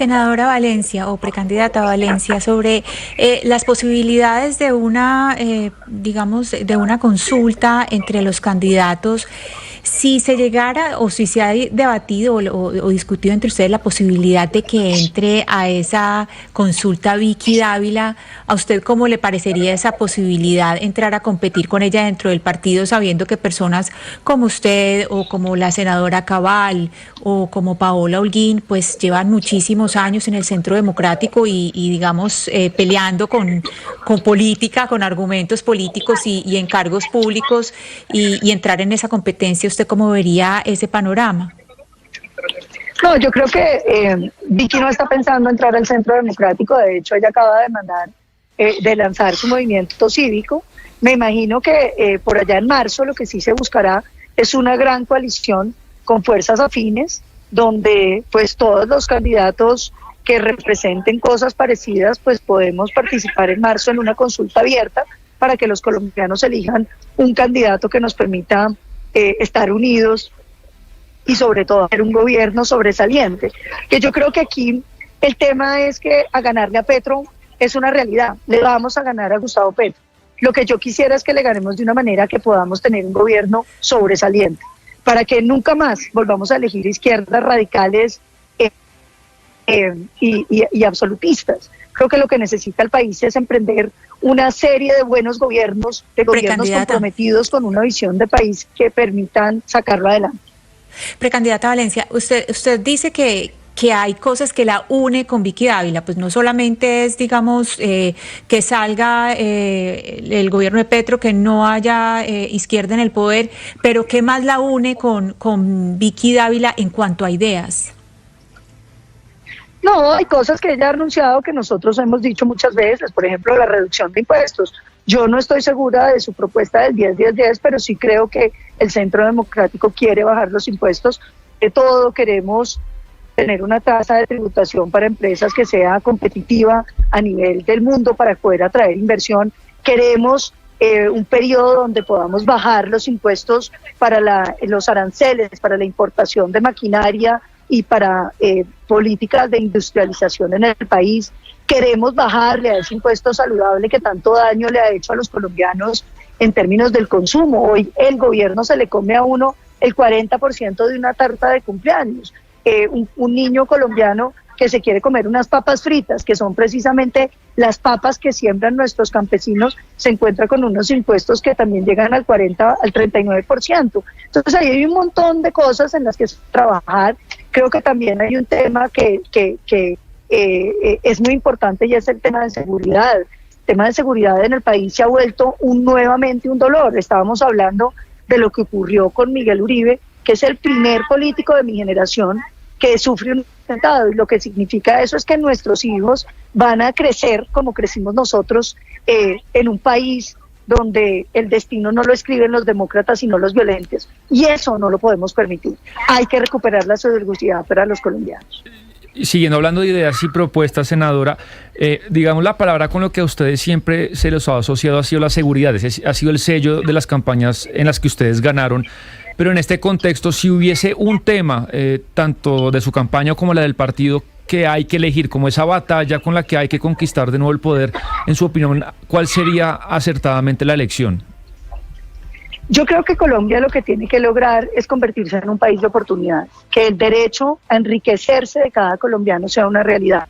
Senadora Valencia o precandidata Valencia, sobre las posibilidades de una, digamos, de una consulta entre los candidatos, si se llegara o si se ha debatido o discutido entre ustedes la posibilidad de que entre a esa consulta Vicky Dávila, ¿a usted cómo le parecería esa posibilidad, entrar a competir con ella dentro del partido, sabiendo que personas como usted o como la senadora Cabal o como Paola Holguín, pues llevan muchísimos años en el Centro Democrático y digamos, peleando con política, con argumentos políticos y en cargos públicos y entrar en esa competencia? ¿Usted cómo vería ese panorama? No, yo creo que Vicky no está pensando entrar al Centro Democrático. De hecho, ella acaba de lanzar su movimiento cívico. Me imagino que por allá en marzo lo que sí se buscará es una gran coalición con fuerzas afines, donde pues todos los candidatos que representen cosas parecidas, pues podemos participar en marzo en una consulta abierta para que los colombianos elijan un candidato que nos permita estar unidos y sobre todo hacer un gobierno sobresaliente. Que yo creo que aquí el tema es que a ganarle a Petro es una realidad, le vamos a ganar a Gustavo Petro. Lo que yo quisiera es que le ganemos de una manera que podamos tener un gobierno sobresaliente, para que nunca más volvamos a elegir izquierdas radicales y absolutistas. Creo que lo que necesita el país es emprender una serie de buenos gobiernos, de gobiernos comprometidos con una visión de país que permitan sacarlo adelante. Precandidata Valencia, usted dice que hay cosas que la une con Vicky Dávila, pues no solamente es, digamos, que salga el gobierno de Petro, que no haya izquierda en el poder, pero ¿qué más la une con Vicky Dávila en cuanto a ideas? No, hay cosas que ella ha anunciado que nosotros hemos dicho muchas veces, por ejemplo, la reducción de impuestos. Yo no estoy segura de su propuesta del 10-10-10, pero sí creo que el Centro Democrático quiere bajar los impuestos. De todo queremos tener una tasa de tributación para empresas que sea competitiva a nivel del mundo para poder atraer inversión. Queremos un periodo donde podamos bajar los impuestos para los aranceles, para la importación de maquinaria y para políticas de industrialización en el país. Queremos bajarle a ese impuesto saludable que tanto daño le ha hecho a los colombianos en términos del consumo. Hoy el gobierno se le come a uno el 40% de una tarta de cumpleaños. Un niño colombiano que se quiere comer unas papas fritas, que son precisamente las papas que siembran nuestros campesinos, se encuentra con unos impuestos que también llegan al 40, al 39%. Entonces ahí hay un montón de cosas en las que trabajar. Creo que también hay un tema que es muy importante y es el tema de seguridad. El tema de seguridad en el país se ha vuelto nuevamente un dolor. Estábamos hablando de lo que ocurrió con Miguel Uribe, que es el primer político de mi generación que sufre un atentado, y lo que significa eso es que nuestros hijos van a crecer como crecimos nosotros en un país donde el destino no lo escriben los demócratas sino los violentos, y eso no lo podemos permitir. Hay que recuperar la seguridad para los colombianos. Siguiendo hablando de ideas y propuestas, senadora, digamos, la palabra con lo que a ustedes siempre se les ha asociado ha sido la seguridad, ha sido el sello de las campañas en las que ustedes ganaron. Pero en este contexto, si hubiese un tema, tanto de su campaña como la del partido, que hay que elegir como esa batalla con la que hay que conquistar de nuevo el poder, en su opinión, ¿cuál sería acertadamente la elección? Yo creo que Colombia lo que tiene que lograr es convertirse en un país de oportunidades, que el derecho a enriquecerse de cada colombiano sea una realidad.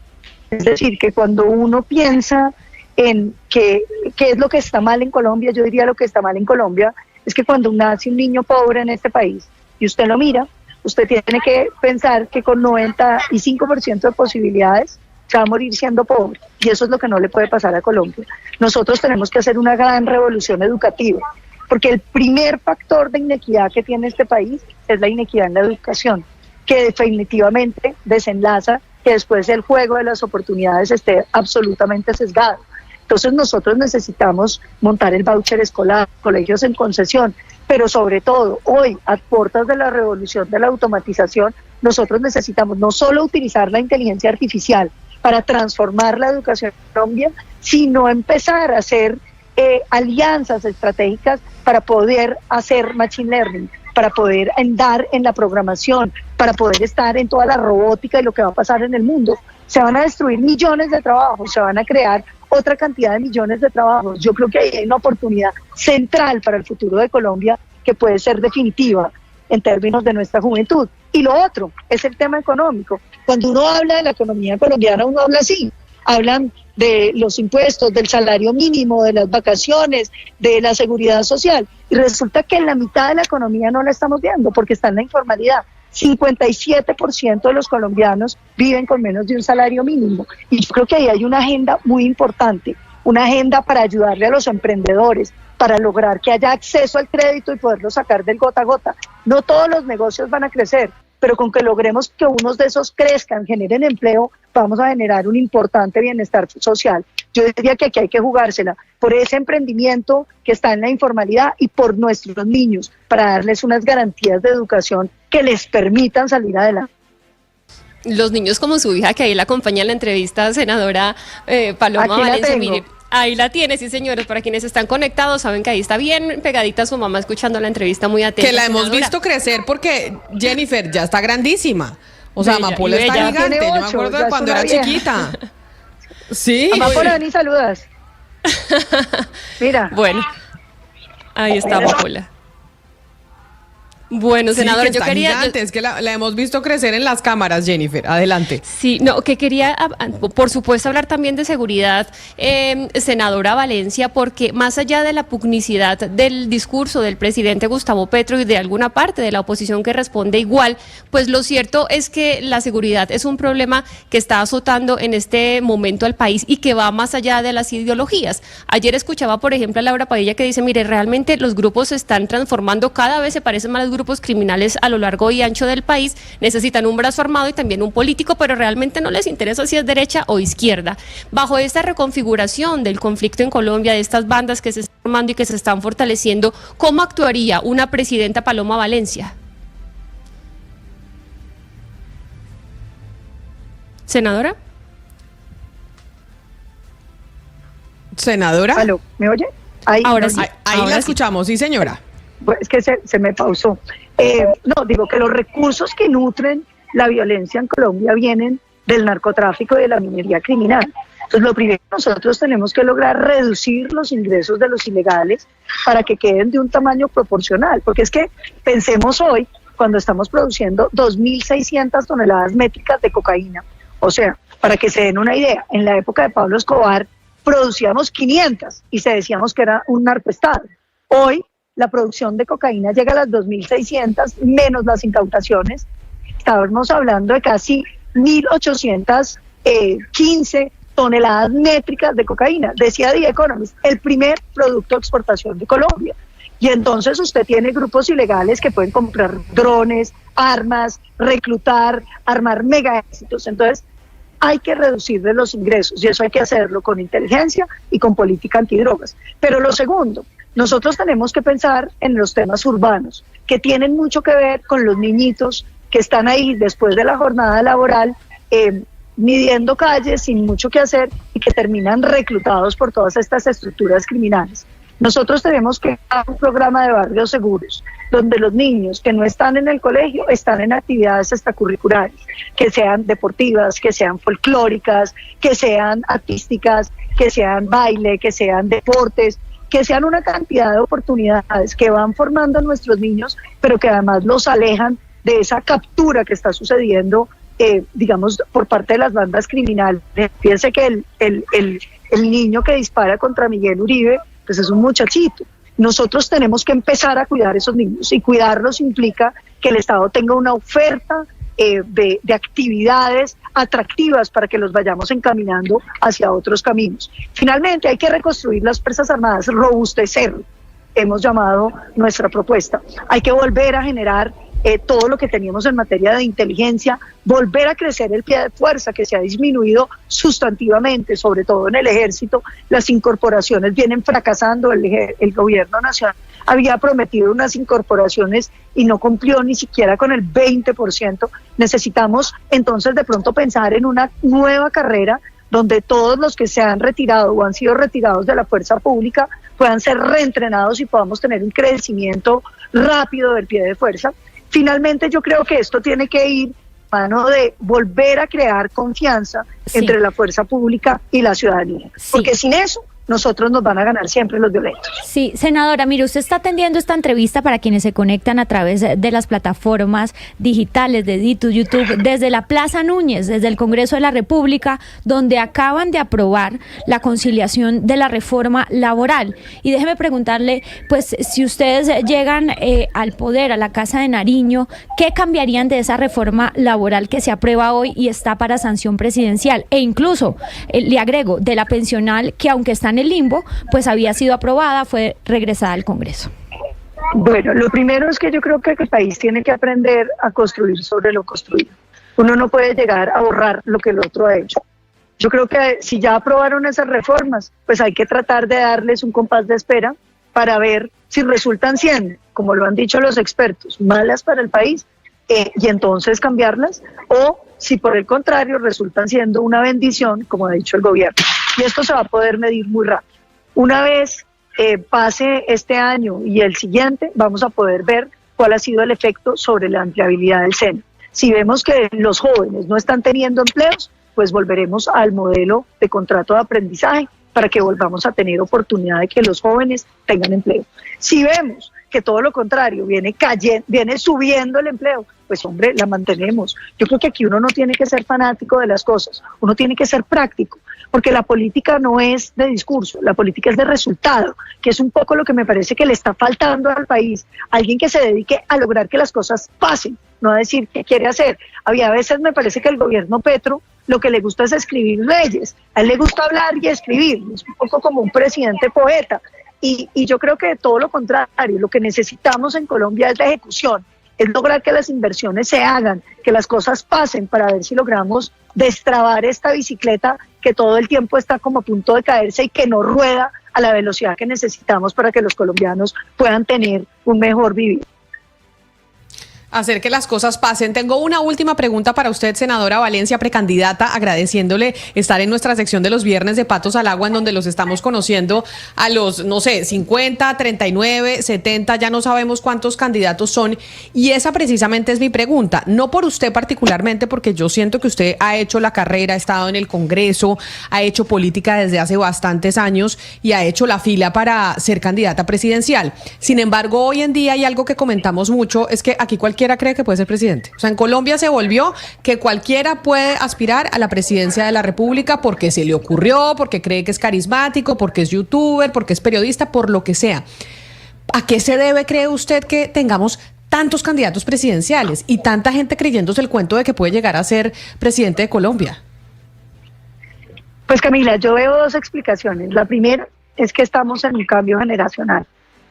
Es decir, que cuando uno piensa en qué es lo que está mal en Colombia, yo diría lo que está mal en Colombia es que cuando nace un niño pobre en este país y usted lo mira, usted tiene que pensar que con 95% de posibilidades se va a morir siendo pobre, y eso es lo que no le puede pasar a Colombia. Nosotros tenemos que hacer una gran revolución educativa, porque el primer factor de inequidad que tiene este país es la inequidad en la educación, que definitivamente desenlaza que después el juego de las oportunidades esté absolutamente sesgado. Entonces nosotros necesitamos montar el voucher escolar, colegios en concesión, pero sobre todo hoy, a puertas de la revolución de la automatización, nosotros necesitamos no solo utilizar la inteligencia artificial para transformar la educación en Colombia, sino empezar a hacer alianzas estratégicas para poder hacer machine learning, para poder andar en la programación, para poder estar en toda la robótica y lo que va a pasar en el mundo. Se van a destruir millones de trabajos, se van a crear otra cantidad de millones de trabajos. Yo creo que ahí hay una oportunidad central para el futuro de Colombia que puede ser definitiva en términos de nuestra juventud. Y lo otro es el tema económico. Cuando uno habla de la economía colombiana, uno habla así. Hablan de los impuestos, del salario mínimo, de las vacaciones, de la seguridad social. Y resulta que en la mitad de la economía no la estamos viendo porque está en la informalidad. 57% de los colombianos viven con menos de un salario mínimo. Y yo creo que ahí hay una agenda muy importante, una agenda para ayudarle a los emprendedores, para lograr que haya acceso al crédito y poderlo sacar del gota a gota. No todos los negocios van a crecer, pero con que logremos que unos de esos crezcan, generen empleo, vamos a generar un importante bienestar social. Yo diría que aquí hay que jugársela por ese emprendimiento que está en la informalidad y por nuestros niños, para darles unas garantías de educación que les permitan salir adelante. Los niños como su hija, que ahí la acompaña en la entrevista, senadora Paloma Valencia, mire, ahí la tiene, sí señores, para quienes están conectados saben que ahí está bien pegadita su mamá escuchando la entrevista muy atenta. Que la hemos senadora. visto crecer porque Jennifer ya está grandísima, o sea, Amapola está bella. gigante, Tiene yo me 8, acuerdo ya de cuando era vieja. chiquita. Sí. Amapola, ven y saludas. Mira. Bueno, ahí está Amapola. Bueno, Sí, senadora, que yo está quería... gigante, es que la hemos visto crecer en las cámaras, Jennifer, adelante. Sí, no, que quería, por supuesto, hablar también de seguridad, senadora Valencia, porque más allá de la pugnicidad del discurso del presidente Gustavo Petro y de alguna parte de la oposición que responde igual, pues lo cierto es que la seguridad es un problema que está azotando en este momento al país y que va más allá de las ideologías. Ayer escuchaba, por ejemplo, a Laura Padilla que dice, mire, realmente los grupos se están transformando, cada vez se parecen más los grupos criminales a lo largo y ancho del país, necesitan un brazo armado y también un político, pero realmente no les interesa si es derecha o izquierda. Bajo esta reconfiguración del conflicto en Colombia, de estas bandas que se están formando y que se están fortaleciendo, ¿cómo actuaría una presidenta Paloma Valencia? ¿Senadora? Senadora. ¿Aló? ¿Me oye? Ahí, Ahora no, sí. Ahí Ahora la sí. escuchamos, sí señora. Pues es que se me pausó. No, digo que los recursos que nutren la violencia en Colombia vienen del narcotráfico y de la minería criminal. Entonces, lo primero que nosotros tenemos que lograr reducir los ingresos de los ilegales para que queden de un tamaño proporcional, porque es que pensemos hoy, cuando estamos produciendo 2.600 toneladas métricas de cocaína, o sea, para que se den una idea, en la época de Pablo Escobar producíamos 500 y se decíamos que era un narcoestado. Hoy la producción de cocaína llega a las 2.600 menos las incautaciones. Estábamos hablando de casi 1.815 toneladas métricas de cocaína. Decía The Economist, el primer producto de exportación de Colombia. Y entonces usted tiene grupos ilegales que pueden comprar drones, armas, reclutar, armar mega éxitos. Entonces hay que reducirle los ingresos y eso hay que hacerlo con inteligencia y con política antidrogas. Pero lo segundo, nosotros tenemos que pensar en los temas urbanos, que tienen mucho que ver con los niñitos que están ahí después de la jornada laboral, midiendo calles sin mucho que hacer y que terminan reclutados por todas estas estructuras criminales. Nosotros tenemos que dar un programa de barrios seguros, donde los niños que no están en el colegio están en actividades extracurriculares, que sean deportivas, que sean folclóricas, que sean artísticas, que sean baile, que sean deportes, que sean una cantidad de oportunidades que van formando a nuestros niños, pero que además los alejan de esa captura que está sucediendo, digamos, por parte de las bandas criminales. Fíjense que el niño que dispara contra Miguel Uribe, pues es un muchachito. Nosotros tenemos que empezar a cuidar a esos niños y cuidarlos implica que el Estado tenga una oferta de actividades atractivas para que los vayamos encaminando hacia otros caminos. Finalmente hay que reconstruir las Fuerzas Armadas, robustecerlo, hemos llamado nuestra propuesta. Hay que volver a generar todo lo que teníamos en materia de inteligencia, volver a crecer el pie de fuerza que se ha disminuido sustantivamente, sobre todo en el ejército. Las incorporaciones vienen fracasando, el gobierno nacional había prometido unas incorporaciones y no cumplió ni siquiera con el 20%. Necesitamos entonces de pronto pensar en una nueva carrera donde todos los que se han retirado o han sido retirados de la fuerza pública puedan ser reentrenados y podamos tener un crecimiento rápido del pie de fuerza. Finalmente yo creo que esto tiene que ir mano de volver a crear confianza entre la fuerza pública y la ciudadanía. Porque sin eso, nosotros nos van a ganar siempre los violentos. Sí, senadora, mire, usted está atendiendo esta entrevista para quienes se conectan a través de las plataformas digitales de Ditu, YouTube, desde la Plaza Núñez, desde el Congreso de la República, donde acaban de aprobar la conciliación de la reforma laboral. Y déjeme preguntarle, pues, si ustedes llegan al poder, a la Casa de Nariño, ¿qué cambiarían de esa reforma laboral que se aprueba hoy y está para sanción presidencial? E incluso, le agrego, de la pensional, que aunque está en el limbo, pues había sido aprobada, fue regresada al Congreso. Bueno, lo primero es que yo creo que el país tiene que aprender a construir sobre lo construido. Uno no puede llegar a borrar lo que el otro ha hecho. Yo creo que si ya aprobaron esas reformas, pues hay que tratar de darles un compás de espera para ver si resultan siendo, como lo han dicho los expertos, malas para el país, y entonces cambiarlas, o si por el contrario resultan siendo una bendición, como ha dicho el gobierno. Y esto se va a poder medir muy rápido. Una vez pase este año y el siguiente, vamos a poder ver cuál ha sido el efecto sobre la empleabilidad del SENA. Si vemos que los jóvenes no están teniendo empleos, pues volveremos al modelo de contrato de aprendizaje para que volvamos a tener oportunidad de que los jóvenes tengan empleo. Si vemos que todo lo contrario, viene subiendo el empleo, pues hombre, la mantenemos. Yo creo que aquí uno no tiene que ser fanático de las cosas, uno tiene que ser práctico, porque la política no es de discurso, la política es de resultado, que es un poco lo que me parece que le está faltando al país, alguien que se dedique a lograr que las cosas pasen, no a decir qué quiere hacer. A veces me parece que el gobierno Petro lo que le gusta es escribir leyes, a él le gusta hablar y escribir, es un poco como un presidente poeta, y yo creo que todo lo contrario, lo que necesitamos en Colombia es la ejecución, es lograr que las inversiones se hagan, que las cosas pasen para ver si logramos destrabar esta bicicleta que todo el tiempo está como a punto de caerse y que no rueda a la velocidad que necesitamos para que los colombianos puedan tener un mejor vivir. Hacer que las cosas pasen. Tengo una última pregunta para usted, senadora Valencia, precandidata, agradeciéndole estar en nuestra sección de los viernes de Patos al Agua, en donde los estamos conociendo a los, 50, 39, 70, ya no sabemos cuántos candidatos son, y esa precisamente es mi pregunta, no por usted particularmente, porque yo siento que usted ha hecho la carrera, ha estado en el Congreso, ha hecho política desde hace bastantes años y ha hecho la fila para ser candidata presidencial. Sin embargo, hoy en día hay algo que comentamos mucho, es que aquí cualquiera cree que puede ser presidente. O sea, en Colombia se volvió que cualquiera puede aspirar a la presidencia de la República porque se le ocurrió, porque cree que es carismático, porque es youtuber, porque es periodista, por lo que sea. ¿A qué se debe, cree usted, que tengamos tantos candidatos presidenciales y tanta gente creyéndose el cuento de que puede llegar a ser presidente de Colombia? Pues Camila, yo veo dos explicaciones. La primera es que estamos en un cambio generacional.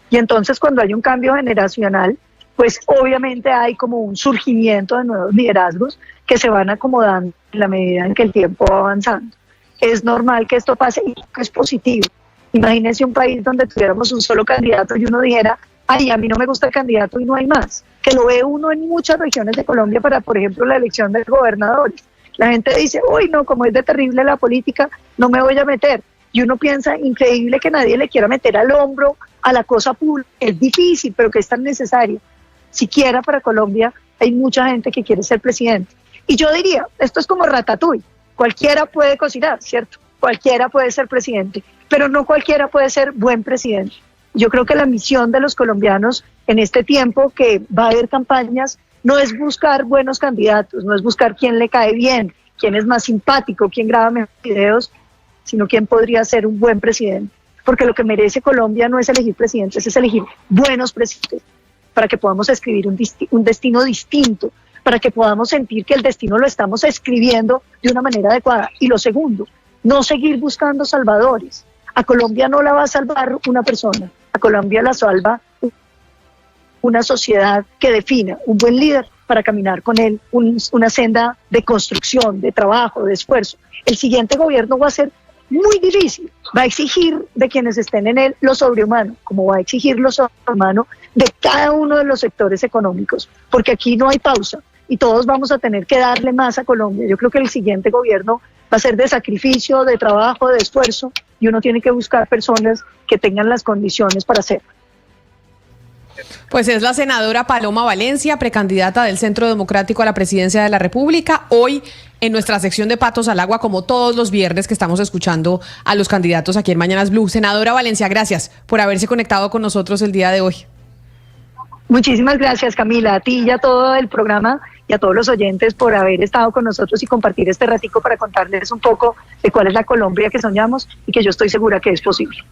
Y entonces cuando hay un cambio generacional, pues obviamente hay como un surgimiento de nuevos liderazgos que se van acomodando en la medida en que el tiempo va avanzando. Es normal que esto pase y es positivo. Imagínense un país donde tuviéramos un solo candidato y uno dijera, ay, a mí no me gusta el candidato y no hay más. Que lo ve uno en muchas regiones de Colombia para, por ejemplo, la elección de gobernadores. La gente dice, uy, no, como es de terrible la política, no me voy a meter. Y uno piensa, increíble que nadie le quiera meter al hombro a la cosa pública. Es difícil, pero que es tan necesario. Siquiera para Colombia hay mucha gente que quiere ser presidente. Y yo diría, esto es como Ratatouille, cualquiera puede cocinar, ¿cierto? Cualquiera puede ser presidente, pero no cualquiera puede ser buen presidente. Yo creo que la misión de los colombianos en este tiempo que va a haber campañas no es buscar buenos candidatos, no es buscar quién le cae bien, quién es más simpático, quién graba mejores videos, sino quién podría ser un buen presidente. Porque lo que merece Colombia no es elegir presidentes, es elegir buenos presidentes, para que podamos escribir un destino distinto, para que podamos sentir que el destino lo estamos escribiendo de una manera adecuada. Y lo segundo, no seguir buscando salvadores. A Colombia no la va a salvar una persona, a Colombia la salva una sociedad que defina un buen líder para caminar con él una senda de construcción, de trabajo, de esfuerzo. El siguiente gobierno va a ser muy difícil, va a exigir de quienes estén en él lo sobrehumano, como va a exigir lo sobrehumano de cada uno de los sectores económicos, porque aquí no hay pausa y todos vamos a tener que darle más a Colombia. Yo creo que el siguiente gobierno va a ser de sacrificio, de trabajo, de esfuerzo, y uno tiene que buscar personas que tengan las condiciones para hacerlo. Pues es la senadora Paloma Valencia, precandidata del Centro Democrático a la presidencia de la República. Hoy en nuestra sección de Patos al Agua, como todos los viernes que estamos escuchando a los candidatos aquí en Mañanas Blue. Senadora Valencia, gracias por haberse conectado con nosotros el día de hoy. Muchísimas gracias, Camila, a ti y a todo el programa y a todos los oyentes por haber estado con nosotros y compartir este ratico para contarles un poco de cuál es la Colombia que soñamos y que yo estoy segura que es posible.